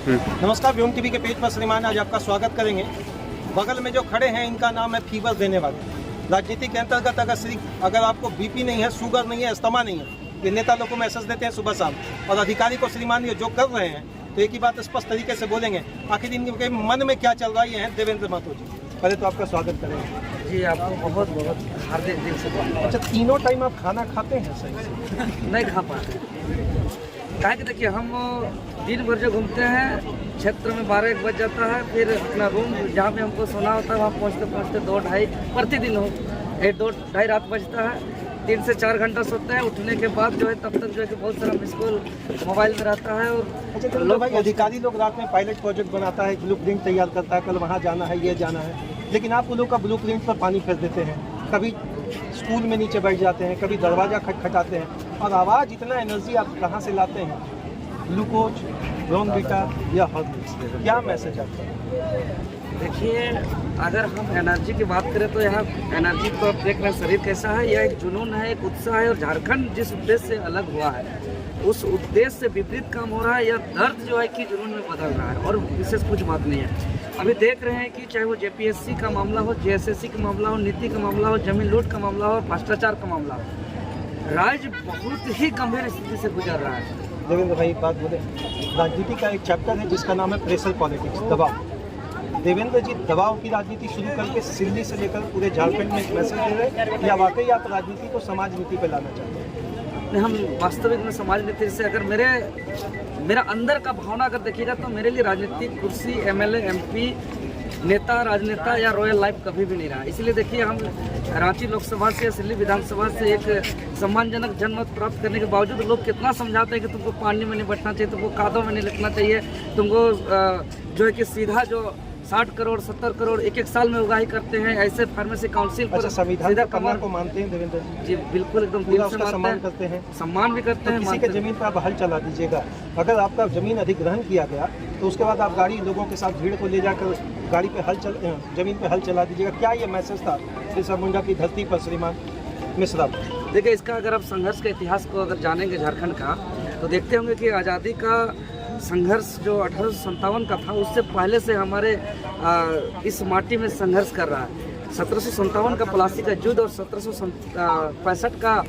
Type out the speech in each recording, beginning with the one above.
नमस्कार, व्योम टीवी के पेज पर श्रीमान आज आपका स्वागत करेंगे। बगल में जो खड़े हैं इनका नाम है फीवर देने वाले। राजनीति के अंतर्गत अगर आपको बीपी नहीं है, शुगर नहीं है, अस्थमा नहीं है, ये नेता लोग को मैसेज देते हैं सुबह शाम, और अधिकारी को श्रीमान ये जो कर रहे हैं तो एक ही बात स्पष्ट तरीके से बोलेंगे। आखिर इनके मन में क्या चल रहा है, ये है देवेंद्र महतो जी। पहले तो आपका स्वागत करेंगे जी। आपको बहुत बहुत हार्दिक दिल से बहुत। अच्छा, तीनों टाइम आप खाना खाते हैं सही से? नहीं खा पाते, क्या कि देखिए हम दिन भर जो घूमते हैं क्षेत्र में 12-1 बज जाता है, फिर अपना रूम जहाँ पे हमको सोना होता है वहाँ पहुँचते 2-2:30 प्रतिदिन हो 2-2:30 रात बजता है। 3 से 4 घंटा सोते हैं। उठने के बाद जो है तब तक जो है कि बहुत सारा मिस कॉल मोबाइल में रहता है। और अच्छा, लोग भाई अधिकारी लोग रात में पायलट प्रोजेक्ट बनाता है, ब्लूप्रिंट तैयार करता है, कल वहाँ जाना है, ये जाना है, लेकिन आप उन लोग का ब्लूप्रिंट पर पानी फेर देते हैं। कभी स्कूल में नीचे बैठ जाते हैं, कभी दरवाज़ा खटखटाते हैं, और आवाज़ इतना एनर्जी आप कहाँ से लाते हैं? ग्लूकोज, ब्रोनवीटा या हॉर्लिक्स, क्या मैसेज आपका? देखिए, अगर हम एनर्जी की बात करें तो यहाँ एनर्जी तो आप देख रहे हैं शरीर कैसा है, यह एक जुनून है, एक उत्साह है। और झारखंड जिस उद्देश्य से अलग हुआ है उस उद्देश्य से विपरीत काम हो रहा है। यह दर्द जो है कि जुनून में बदल रहा है, और विशेष कुछ बात नहीं है। अभी देख रहे हैं कि चाहे वो जेपीएससी का मामला हो, जेएसएससी का मामला हो, नीति का मामला हो, जमीन लूट का मामला हो, भ्रष्टाचार का मामला हो, राज्य बहुत ही गंभीर स्थिति से गुजर रहा है। देवेंद्र भाई एक बात बोले, राजनीति का एक चैप्टर है जिसका नाम है प्रेशर पॉलिटिक्स, दबाव। देवेंद्र जी दबाव की राजनीति शुरू करके दिल्ली से लेकर पूरे झारखंड में एक मैसेज दे रहे हैं, या वाकई आप राजनीति को समाज नीति पर लाना चाहते हैं? हम वास्तविक में समाज नीति से अगर मेरा अंदर का भावना अगर देखिएगा तो मेरे लिए राजनीतिक कुर्सी, एमएलए, एमपी, नेता, राजनेता या रॉयल लाइफ कभी भी नहीं रहा। इसलिए देखिए, हम रांची लोकसभा से या दिल्ली विधानसभा से एक सम्मानजनक जनमत प्राप्त करने के बावजूद लोग कितना समझाते हैं कि तुमको पानी में नहीं बैठना चाहिए, तुमको कादों में नहीं लिखना चाहिए, तुमको जो है कि सीधा जो 60 करोड़ 70 करोड़ एक साल में उगाही करते हैं, ऐसे फार्मेसी काउंसिल पर संविधान का कमर को मानते हैं देवेंद्र जी? बिल्कुल, एकदम पूरा उसका सम्मान करते हैं, सम्मान भी करते हैं। किसी के जमीन पर आप हल चला दीजिएगा, अगर आपका जमीन अधिग्रहण किया गया तो उसके बाद आप गाड़ी लोगों के साथ भीड़ को ले जाकर गाड़ी पे जमीन पे हल चला दीजिएगा, क्या ये मैसेज था बिरसा मुंडा की धरती पर श्रीमान मिश्रा? देखिए, इसका अगर आप संघर्ष के इतिहास को अगर जानेंगे झारखंड का, तो देखते होंगे कि आज़ादी का संघर्ष जो 1857 का था, उससे पहले से हमारे इस माटी में संघर्ष कर रहा है। 1757 का प्लासी का युद्ध और 1765 का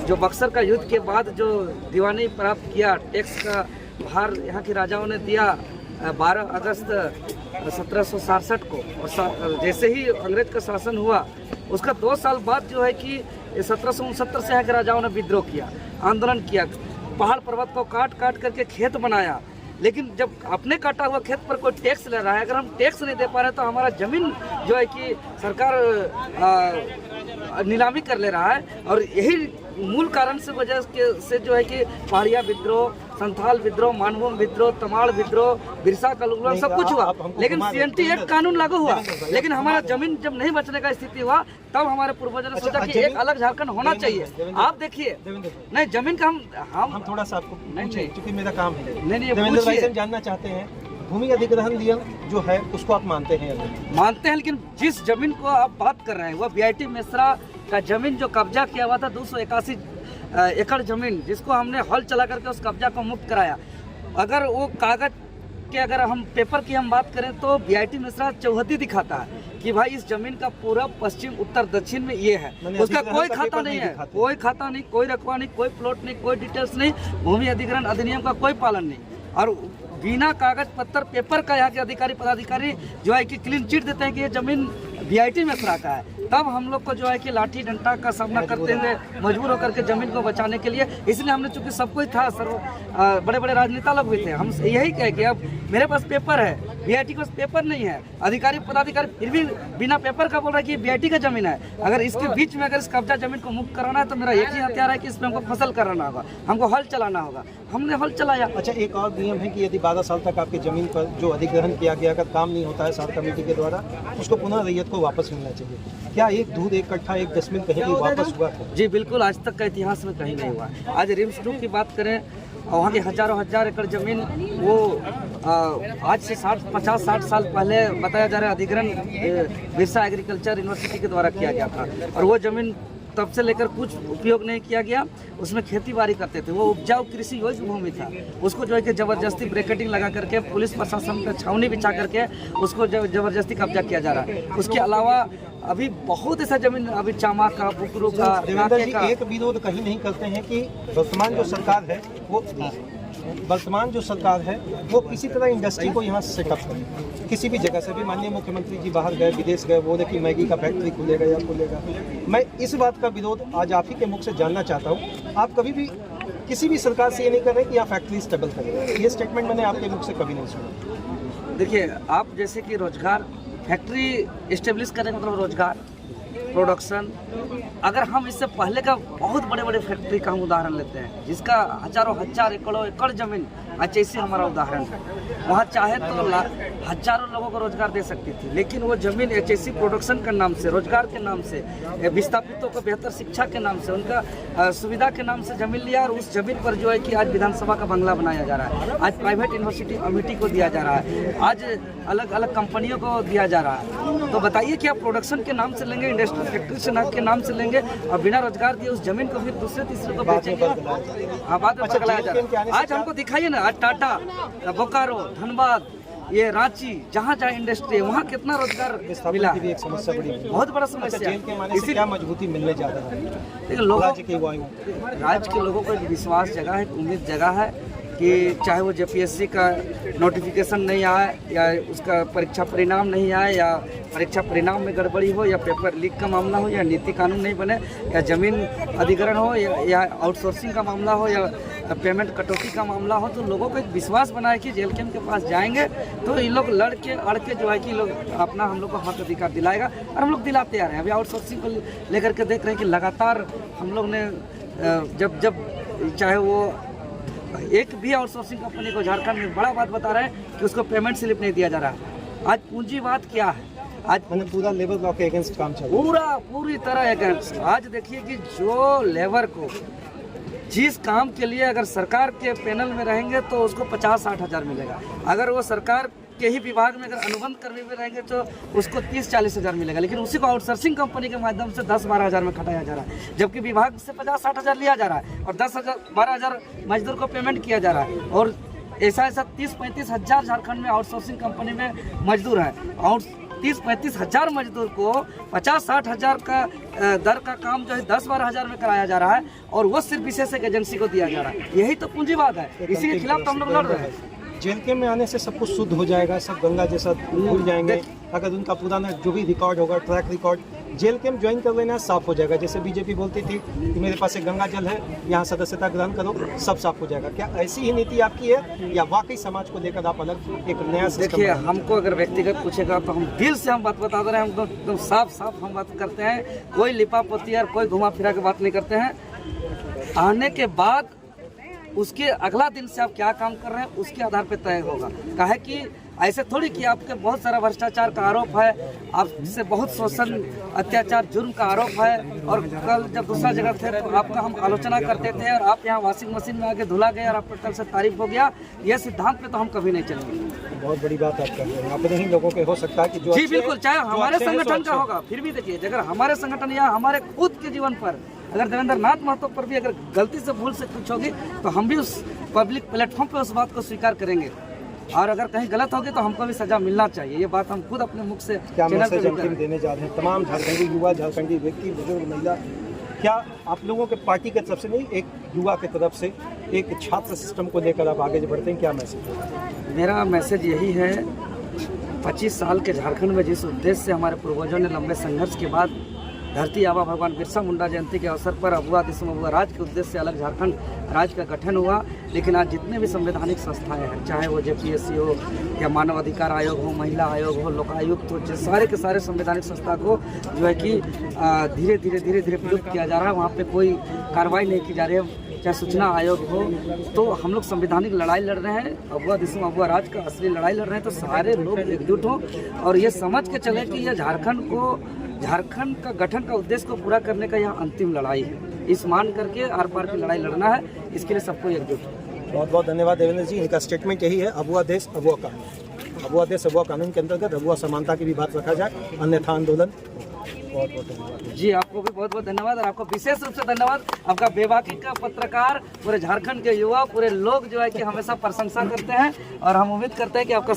जो बक्सर का युद्ध के बाद जो दीवानी प्राप्त किया, टैक्स का भार यहाँ के राजाओं ने दिया 12 अगस्त 1767 को, और जैसे ही अंग्रेज का शासन हुआ उसका 2 साल बाद जो है कि 1769 से यहाँ के राजाओं ने विद्रोह किया, आंदोलन किया, पहाड़ पर्वत को काट करके खेत बनाया। लेकिन जब अपने काटा हुआ खेत पर कोई टैक्स ले रहा है, अगर हम टैक्स नहीं दे पा रहे तो हमारा जमीन जो है कि सरकार नीलामी कर ले रहा है। और यही मूल कारण से वजह से जो है कि पहाड़िया विद्रोह, संथाल विद्रोह, मानवम विद्रोह, तमाड़ विद्रोह, बिरसा का आंदोलन सब कुछ हुआ, लेकिन सीएनटी एक्ट कानून लागू हुआ, लेकिन हमारा जमीन जब नहीं बचने का स्थिति हुआ तब हमारे पूर्वजों ने सोचा कि एक अलग झारखंड होना चाहिए। आप देखिए, नहीं जमीन का हम थोड़ा सा आपको नहीं, क्योंकि मेरा काम है, देवेंद्र भाई से जानना चाहते हैं, भूमि अधिग्रहण नियम जो है उसको आप मानते हैं? मानते हैं, लेकिन जिस जमीन को आप बात कर रहे हैं वह बीआईटी मिश्रा का जमीन जो कब्जा किया हुआ था 281 एकड़ जमीन, जिसको हमने हल चला करके उस कब्जा को मुक्त कराया। अगर वो कागज के अगर हम पेपर की हम बात करें तो बीआईटी मिश्रा चौहद्दी दिखाता है कि भाई इस जमीन का पूरा पश्चिम उत्तर दक्षिण में ये है, उसका कोई खाता नहीं है, कोई खाता नहीं, कोई रकबा नहीं, कोई प्लॉट नहीं, कोई डिटेल्स नहीं, भूमि अधिग्रहण अधिनियम का कोई पालन नहीं। और बिना कागज पत्तर पेपर का यहाँ के अधिकारी पदाधिकारी जो है कि क्लीन चिट देते हैं कि ये जमीन बीआईटी मिश्रा का है। तब हम लोग को जो है कि लाठी डंडा का सामना करते हुए मजबूर होकर के जमीन को बचाने के लिए, इसलिए हमने चूंकि सब कुछ था, बड़े बड़े राजनेता लोग भी थे, हम यही कहे कि अब मेरे पास पेपर है, बीआईटी के पास पेपर नहीं है, अधिकारी पदाधिकारी फिर भी बिना पेपर का बोल रहा है कि बीआईटी का जमीन है। अगर इसके बीच में अगर इस कब्जा जमीन को मुक्त कराना है तो मेरा एक ही हथियार है कि इसमें हमको फसल कराना होगा, हमको हल चलाना होगा, हमने हल चलाया। अच्छा, एक और नियम है कि यदि 12 साल तक आपकी जमीन पर जो अधिग्रहण किया गया अगर काम नहीं होता है साल कमेटी के द्वारा, उसको पुनः रैयत को वापस मिलना चाहिए। क्या एक दूध एक कट्ठा एक दशमिन कहीं भी वापस हुआ था? जी बिल्कुल, आज तक का इतिहास में कहीं नहीं हुआ। आज रिम्स 2 की बात करें, वहाँ की हजारों हजार एकड़ जमीन वो आज से 50-60 साल पहले बताया जा रहा है अधिग्रहण बिरसा एग्रीकल्चर यूनिवर्सिटी के द्वारा किया गया था, और वो जमीन तब से लेकर कुछ उपयोग नहीं किया गया। उसमें खेती बाड़ी करते थे, वो उपजाऊ कृषि योग्य भूमि था, उसको जो है कि जबरदस्ती ब्रैकेटिंग लगा करके पुलिस प्रशासन का छावनी बिछा करके उसको जबरदस्ती कब्जा किया जा रहा है। उसके अलावा अभी बहुत ऐसा जमीन अभी चामा का, बुकरू का, देवेंद्र जी एक विरोध कहीं नहीं करते हैं कि वर्तमान जो सरकार है वो किसी तरह इंडस्ट्री को यहाँ सेटअप करे। किसी भी जगह से भी माननीय मुख्यमंत्री जी बाहर गए, विदेश गए, बोले कि मैगी का फैक्ट्री खुलेगा या खुलेगा। मैं इस बात का विरोध आज आप ही के मुख से जानना चाहता हूँ। आप कभी भी किसी भी सरकार से ये नहीं कर रहे कि यहाँ फैक्ट्री स्टेबल करेगा, ये स्टेटमेंट मैंने आपके मुख से कभी नहीं सुना। देखिए, आप जैसे कि रोजगार, फैक्ट्री इस्टेब्लिश करने का मतलब रोजगार, प्रोडक्शन। अगर हम इससे पहले का बहुत बड़े बड़े फैक्ट्री का हम उदाहरण लेते हैं जिसका हजारों हजार एकड़ जमीन एचएसी हमारा उदाहरण है, वहाँ चाहे तो हजारों लोगों को रोजगार दे सकती थी, लेकिन वो जमीन एचएसी प्रोडक्शन के नाम से, रोजगार के नाम से, विस्थापितों को बेहतर शिक्षा के नाम से, उनका सुविधा के नाम से जमीन लिया और उस जमीन पर जो है कि आज विधानसभा का बंगला बनाया जा रहा है, आज प्राइवेट यूनिवर्सिटी अमेठी को दिया जा रहा है, आज अलग अलग कंपनियों को दिया जा रहा है। तो बताइए कि आप प्रोडक्शन के नाम से लेंगे, इंडस्ट्रियल फैक्ट्री से के नाम से लेंगे और बिना रोजगार दिए उस जमीन को फिर दूसरे तीसरे को बेचेंगे। बाद में पकड़ाया जा रहा है। आज हमको दिखाइए ना, आज टाटा, बोकारो, धनबाद, ये रांची, जहाँ जहाँ इंडस्ट्री है वहाँ कितना रोजगार मिला है। एक समस्या बड़ी बहुत बड़ा समस्या जेल के माने से क्या मजबूती मिलने जा रहा है? लेकिन राज्य के लोगों को एक विश्वास जगह है, उम्मीद जगह है कि चाहे वो जेपीएससी का नोटिफिकेशन नहीं आए या उसका परीक्षा परिणाम नहीं आए या परीक्षा परिणाम में गड़बड़ी हो या पेपर लीक का मामला हो या नीति कानून नहीं बने या ज़मीन अधिग्रहण हो या आउटसोर्सिंग का मामला हो या पेमेंट कटौती का मामला हो, तो लोगों को एक विश्वास बना है कि जेल के पास जाएंगे तो ये लोग लड़ के अड़ के जो है कि लोग अपना हम लोग को हक अधिकार दिलाएगा और हम लोग दिलाते आ रहे हैं। अभी आउटसोर्सिंग को लेकर के देख रहे हैं कि लगातार हम लोग ने जब चाहे वो एक भी आउटसोर्सिंग कंपनी को झारखंड में बड़ा बात बता रहे हैं कि उसको पेमेंट स्लिप नहीं दिया जा रहा है। आज पूंजीवाद क्या है? आज पूरा लेबर लॉ के अगेंस्ट काम चल रहा है, पूरी तरह अगेंस्ट। आज देखिए कि जो लेबर को जिस काम के लिए अगर सरकार के पैनल में रहेंगे तो उसको 50-60 हज़ार मिलेगा, अगर वो सरकार के ही विभाग में अगर अनुबंध कर्मी में रहेंगे तो उसको 30-40 हज़ार मिलेगा, लेकिन उसी को आउटसोर्सिंग कंपनी के माध्यम से 10-12 हज़ार में खटाया जा रहा है, जबकि विभाग से 50-60 हज़ार लिया जा रहा है और 10-12 हज़ार मजदूर को पेमेंट किया जा रहा है। और ऐसा 30-35 हज़ार झारखंड में आउटसोर्सिंग कंपनी में मजदूर हैं और 30-35 हज़ार मजदूर को 50-60 हज़ार का दर का काम जो है 10-12 हज़ार में कराया जा रहा है और वो सिर्फ विशेष एक एजेंसी को दिया जा रहा है। यही तो पूंजीवाद है, इसी के खिलाफ तो हम लोग लड़ रहे हैं। जेल के में आने से सब कुछ शुद्ध हो जाएगा, सब गंगा जैसा भूल जाएंगे। अगर उनका पुराना जो भी रिकॉर्ड होगा, ट्रैक रिकॉर्ड, जेल के में ज्वाइन कर लेना साफ हो जाएगा। जैसे बीजेपी बोलती थी कि मेरे पास एक गंगा जल है, यहाँ सदस्यता ग्रहण करो, सब साफ हो जाएगा। क्या ऐसी ही नीति आपकी है या वाकई समाज को लेकर आप अलग एक नया? देखिए, हमको अगर व्यक्तिगत पूछेगा तो हम दिल से हम बात बता दे रहे हैं, हम एकदम साफ हम बात करते हैं, कोई लिपापोती और कोई घुमा फिरा के बात नहीं करते हैं। आने के बाद उसके अगला दिन से आप क्या काम कर रहे हैं उसके आधार पर तय होगा। काहे कि ऐसे थोड़ी कि आपके बहुत सारा भ्रष्टाचार का आरोप है, आपसे बहुत शोषण, अत्याचार, जुर्म का आरोप है और कल जब दूसरा जगह थे तो आपका हम आलोचना करते थे और आप यहाँ वॉशिंग मशीन में आके धुला गए और आपका कल से तारीफ हो गया। यह सिद्धांत पे तो हम कभी नहीं चलेंगे। बहुत बड़ी बात आप कर रहे हैं, अपने ही लोगों के हो सकता है कि जो जी बिल्कुल, चाहे हमारे संगठन का होगा, फिर भी देखिए अगर हमारे संगठन या हमारे खुद के जीवन पर अगर देवेंद्र नाथ महतो पर भी अगर गलती से भूल से कुछ होगी तो हम भी उस पब्लिक प्लेटफॉर्म पे उस बात को स्वीकार करेंगे और अगर कहीं गलत होगी तो हमको भी सजा मिलना चाहिए। ये बात हम खुद अपने मुख से क्या मैसेज अंतिम देने जा रहे हैं तमाम झारखंडी युवा, झारखंडी व्यक्ति, बुजुर्ग, महिला? क्या आप लोगों के पार्टी की तरफ से नहीं, एक युवा की तरफ से, एक छात्र सिस्टम को लेकर आप आगे बढ़ते हैं, क्या मैसेज है? मेरा मैसेज यही है, 25 साल के झारखंड में जिस उद्देश्य से हमारे पूर्वजों ने लंबे संघर्ष के बाद धरती आबा भगवान बिरसा मुंडा जयंती के अवसर पर अबुआ दिसम अबुआ राज के उद्देश्य से अलग झारखंड राज्य का गठन हुआ, लेकिन आज जितने भी संवैधानिक संस्थाएं हैं, चाहे वो जेपीएससी हो या मानव अधिकार आयोग हो, महिला आयोग हो, लोकायुक्त हो, सारे के सारे संवैधानिक संस्था को जो है कि धीरे धीरे विलुप्त किया जा रहा है। वहाँ पे कोई कार्रवाई नहीं की जा रही है, चाहे सूचना आयोग हो। तो हम लोग संवैधानिक लड़ाई लड़ रहे हैं, अबुआ दिसम अबुआ राज का असली लड़ाई लड़ रहे हैं। तो सारे लोग एकजुट हों और ये समझ के चले कि यह झारखंड का गठन का उद्देश्य को पूरा करने का यह अंतिम लड़ाई है। इस मान करके आर पार की लड़ाई लड़ना है, इसके लिए सबको एकजुट है। बहुत बहुत धन्यवाद देवेंद्र जी। इनका स्टेटमेंट यही है, अबुआ देश अबुआ कानून। अबुआ देश अबुआ कानून के अंतर्गत अबुआ समानता की भी बात रखा जाए, अन्यथा आंदोलन। बहुत बहुत धन्यवाद। जी आपको भी बहुत बहुत धन्यवाद और आपको विशेष रूप से धन्यवाद। आपका बेबाकी का पत्रकार पूरे झारखंड के युवा पूरे लोग जो है कि हमेशा प्रशंसा करते हैं और हम उम्मीद करते हैं कि आपका